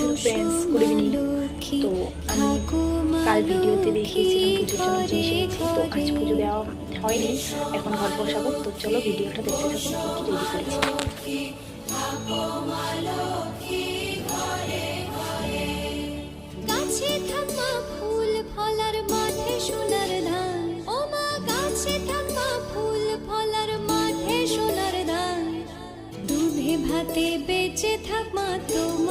Hello friends, good evening. তো আমি কাল ভিডিওতে দেখিয়েছিলাম পুজোর জন্য কি এসেছি, তো আজ পুজো দেওয়া হয়নি, এখন ঘর বসাবো। তো চলো ভিডিওটা দেখতে থাকুন কি রেডি করেছি। গাছে থাকা ফুল ফলার মাঠে সোনার ধান, ও মা গাছে থাকা ফুল ফলার মাঠে সোনার ধান, দুধে ভাতে বেঁচে থাক মা তোমার